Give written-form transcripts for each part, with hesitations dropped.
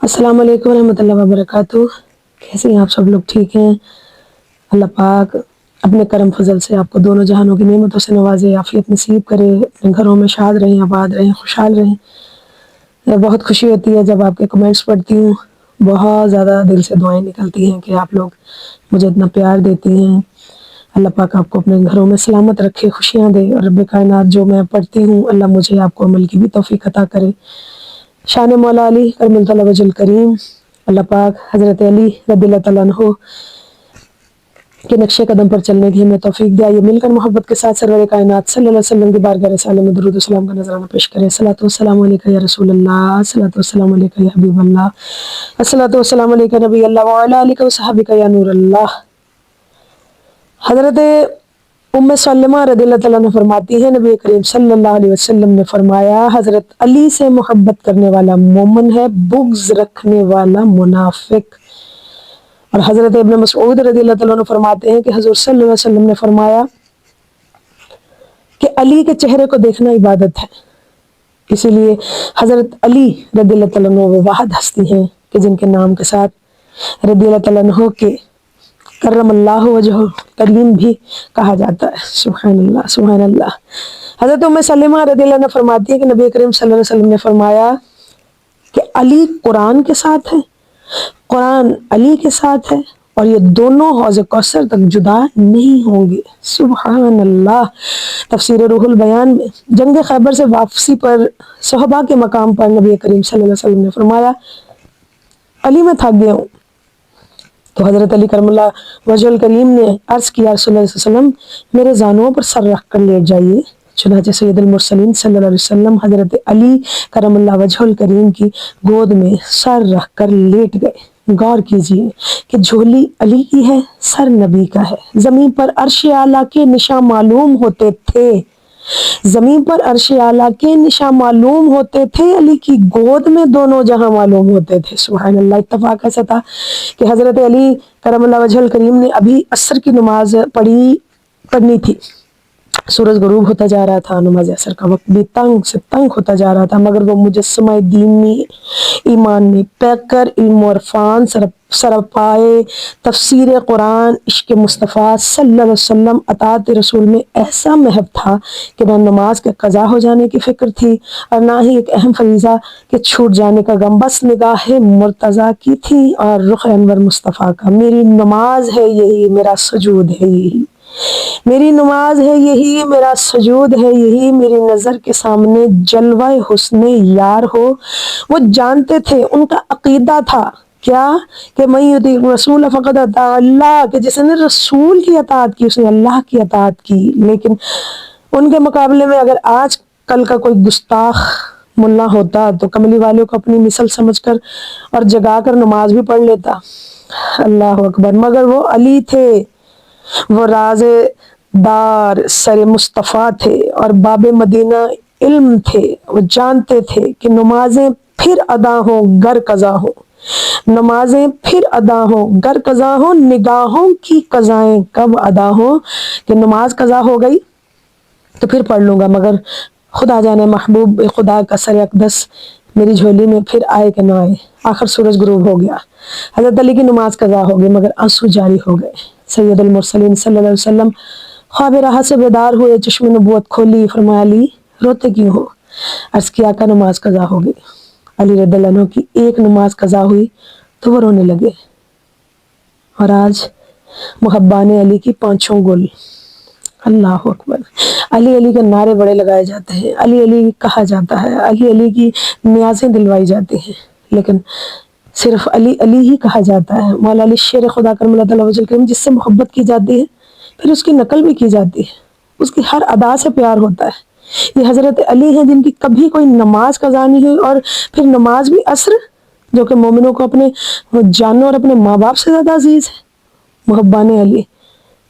السلام علیکم ورحمۃ اللہ وبرکاتہ۔ کیسے ہیں آپ سب لوگ؟ ٹھیک ہیں؟ اللہ پاک اپنے کرم فضل سے آپ کو دونوں جہانوں کی نعمتوں سے نوازے، عافیت نصیب کرے، اپنے گھروں میں شاد رہیں، آباد رہیں، خوشحال رہیں۔ بہت خوشی ہوتی ہے جب آپ کے کمنٹس پڑھتی ہوں، بہت زیادہ دل سے دعائیں نکلتی ہیں کہ آپ لوگ مجھے اتنا پیار دیتی ہیں۔ اللہ پاک آپ کو اپنے گھروں میں سلامت رکھے، خوشیاں دے، اور رب کائنات جو میں پڑھتی ہوں اللہ مجھے آپ کو عمل کی بھی توفیق عطا کرے۔ شان مولا علی کرم اللہ وجہ الکریم، اللہ پاک حضرت علی رضی اللہ تعالیٰ عنہ کے نقش قدم پر چلنے کی ہمیں توفیق دے۔ آئیے مل کر محبت کے ساتھ سرور کائنات صلی اللہ علیہ وسلم کی بارگاہ رسالہ میں درود و سلام کا نذرانہ پیش کریں۔ الصلوۃ والسلام علیکہ یا رسول اللہ، الصلوۃ والسلام علیکہ یا حبیب اللہ، الصلوۃ والسلام علیکہ نبی اللہ وعلی آلہ وصحبہ یا نور اللہ۔ حضرت ام سلمہ رضی اللہ تعالیٰ عنہ فرماتی ہے، نبی کریم صلی اللہ علیہ وسلم نے فرمایا، حضرت علی سے محبت کرنے والا مومن ہے، بغض رکھنے والا منافق۔ اور حضرت ابن مسعود رضی اللہ تعالیٰ عنہ فرماتے ہیں کہ حضور صلی اللہ علیہ وسلم نے فرمایا کہ علی کے چہرے کو دیکھنا عبادت ہے۔ اسی لیے حضرت علی رضی اللہ تعالیٰ عنہ وہ واحد ہستی ہیں کہ جن کے نام کے ساتھ رضی اللہ تعالیٰ عنہ کے کرم اللہ وجہ کریم بھی کہا جاتا ہے۔ سبحان اللہ، سبحان اللہ۔ حضرت ام سلمہ رضی اللہ عنہ فرماتی ہے کہ نبی کریم صلی اللہ علیہ وسلم نے فرمایا کہ علی قرآن کے ساتھ ہے، قرآن علی کے ساتھ ہے، اور یہ دونوں حوض کوثر تک جدا نہیں ہوں گے۔ سبحان اللہ۔ تفسیر روح البیان میں جنگ خیبر سے واپسی پر صحابہ کے مقام پر نبی کریم صلی اللہ علیہ وسلم نے فرمایا، علی میں تھک گیا ہوں۔ تو حضرت علی کرم اللہ وجہ الکریم نے عرض کیا، رسول اللہ صلی اللہ علیہ وسلم میرے زانوؤں پر سر رکھ کر لیٹ جائیے۔ چنانچہ سید المرسلین صلی اللہ علیہ وسلم حضرت علی کرم اللہ وجہ الکریم کی گود میں سر رکھ کر لیٹ گئے۔ غور کیجئے کہ جھولی علی کی ہے، سر نبی کا ہے۔ زمین پر عرش اعلیٰ کے نشاں معلوم ہوتے تھے، زمین پر عرش اعلیٰ کے نشاں معلوم ہوتے تھے، علی کی گود میں دونوں جہاں معلوم ہوتے تھے۔ سبحان اللہ۔ اتفاق ایسا تھا کہ حضرت علی کرم اللہ وجہ الکریم نے ابھی عصر کی نماز پڑھنی تھی، سورج غروب ہوتا جا رہا تھا، نماز عصر کا وقت بھی تنگ سے تنگ ہوتا جا رہا تھا، مگر وہ مجسمہ دینی ایمان میں پیکر علم و عرفان سرپائے تفسیر قرآن عشق مصطفیٰ صلی اللہ علیہ وسلم اطاعت رسول میں ایسا محب تھا کہ نہ نماز کے قضا ہو جانے کی فکر تھی اور نہ ہی ایک اہم فریضہ کے چھوٹ جانے کا غم، بس نگاہ مرتضیٰ کی تھی اور رخ انور مصطفیٰ کا۔ میری نماز ہے یہی، میرا سجود ہے یہی، میری نماز ہے یہی، میرا سجود ہے یہی، میری نظر کے سامنے جلوہ حسن یار ہو۔ وہ جانتے تھے، ان کا عقیدہ تھا کیا کہ من یطیع الرسول فقد اطاع اللہ، کہ جس نے رسول کی اطاعت کی اس نے اللہ کی اطاعت کی۔ لیکن ان کے مقابلے میں اگر آج کل کا کوئی گستاخ ملا ہوتا تو کملی والوں کو اپنی مثل سمجھ کر اور جگا کر نماز بھی پڑھ لیتا۔ اللہ اکبر۔ مگر وہ علی تھے، وہ راز دار سر مصطفیٰ تھے اور باب مدینہ علم تھے۔ وہ جانتے تھے کہ نمازیں پھر ادا ہوں گر قضا ہوں، نمازیں پھر ادا ہوں گر قضا ہوں، نگاہوں کی قضائیں کب ادا ہوں کہ نماز قضا ہو گئی تو پھر پڑھ لوں گا، مگر خدا جانے محبوب خدا کا سر اقدس میری جھولی میں پھر آئے کہ نہ آئے۔ آخر سورج غروب ہو گیا، حضرت علی کی نماز قضا ہو گئی، مگر آنسو جاری ہو گئے۔ سید المرسلین صلی اللہ علیہ وسلم خواب راحت سے بیدار ہوئے، چشم نبوت کھولی، فرمایا علی روتے کیوں ہو؟ عرض کیا کہ نماز قضا ہو گئی۔ علی رضی اللہ عنہ کی ایک نماز قضا ہوئی تو وہ رونے لگے، اور آج محبان علی کی پانچوں گل۔ اللہ اکبر۔ علی علی کے نعرے بڑے لگائے جاتے ہیں، علی علی کہا جاتا ہے، علی علی کی نیازیں دلوائی جاتی ہیں، لیکن صرف علی علی ہی کہا جاتا ہے۔ مولا علی شیر خدا کرم اللہ تعالیٰ وجہ الکریم، جس سے محبت کی جاتی ہے پھر اس کی نقل بھی کی جاتی ہے، اس کی ہر ادا سے پیار ہوتا ہے۔ یہ حضرت علی ہیں جن کی کبھی کوئی نماز قضا نہیں ہوئی، اور پھر نماز بھی عصر، جو کہ مومنوں کو اپنے جانوں اور اپنے ماں باپ سے زیادہ عزیز ہے۔ محبان علی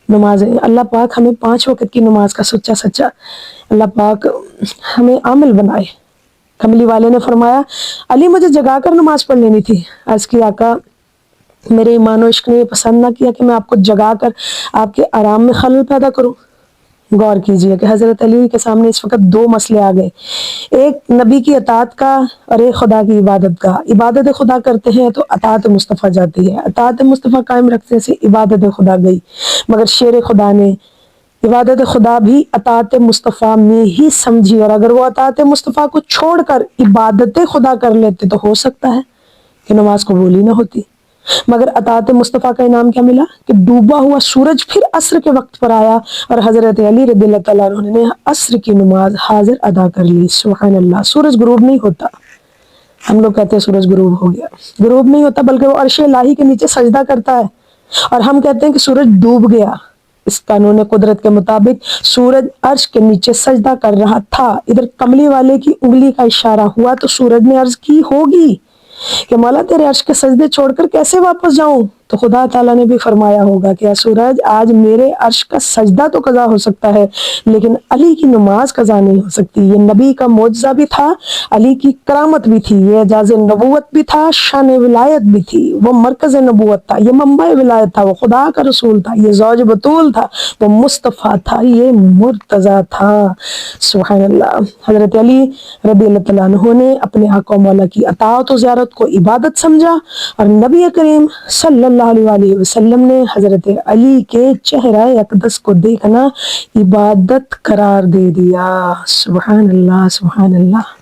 نمازیں، اللہ پاک ہمیں 5 وقت کی نماز کا سچا اللہ پاک ہمیں عامل بنائے۔ کملی والے نے فرمایا، علی مجھے جگا کر نماز پڑھ لینی تھی۔ عرض کی آقا میرے ایمان و عشق نے یہ پسند نہ کیا کہ میں آپ کو جگا کر آپ کے آرام میں خلل پیدا کروں۔ غور کیجئے کہ حضرت علی کے سامنے اس وقت دو مسئلے آ گئے، ایک نبی کی اطاعت کا اور ایک خدا کی عبادت کا۔ عبادت خدا کرتے ہیں تو اطاعت مصطفیٰ جاتی ہے، اطاعت مصطفیٰ قائم رکھنے سے عبادت خدا گئی، مگر شیر خدا نے عبادت خدا بھی اطاعت مصطفیٰ میں ہی سمجھی، اور اگر وہ اطاعت مصطفیٰ کو چھوڑ کر عبادت خدا کر لیتے تو ہو سکتا ہے کہ نماز قبول ہی نہ ہوتی، مگر اطاعت مصطفیٰ کا انعام کیا ملا کہ ڈوبا ہوا سورج پھر عصر کے وقت پر آیا اور حضرت علی رضی اللہ تعالیٰ عنہ نے عصر کی نماز حاضر ادا کر لی۔ سبحان اللہ، سورج غروب نہیں ہوتا، ہم لوگ کہتے ہیں سورج غروب ہو گیا، غروب نہیں ہوتا بلکہ وہ عرش الہی کے نیچے سجدہ کرتا ہے، اور ہم کہتے ہیں کہ سورج ڈوب گیا۔ اس قانون قدرت کے مطابق سورج عرش کے نیچے سجدہ کر رہا تھا، ادھر کملی والے کی انگلی کا اشارہ ہوا تو سورج نے عرض کی ہوگی کہ مولا تیرے عرش کے سجدے چھوڑ کر کیسے واپس جاؤں، تو خدا تعالیٰ نے بھی فرمایا ہوگا کہ اے سورج آج میرے عرش کا سجدہ تو قضا ہو سکتا ہے لیکن علی کی نماز قضا نہیں ہو سکتی۔ یہ نبی کا معجزہ بھی تھا، علی کی کرامت بھی تھی، یہ اعجاز نبوت بھی تھا، شان ولایت بھی تھی، وہ مرکز نبوت تھا، یہ منبع ولایت تھا، وہ خدا کا رسول تھا، یہ زوج بطول تھا، وہ مصطفیٰ تھا، یہ مرتضیٰ تھا۔ سبحان اللہ۔ حضرت علی رضی اللہ تعالیٰ عنہ نے اپنے آقا و مولا کی اطاعت و زیارت کو عبادت سمجھا، اور نبی کریم صلی اللہ علیہ وآلہ وسلم نے حضرت علی کے چہرہ اقدس کو دیکھنا عبادت قرار دے دیا۔ سبحان اللہ، سبحان اللہ۔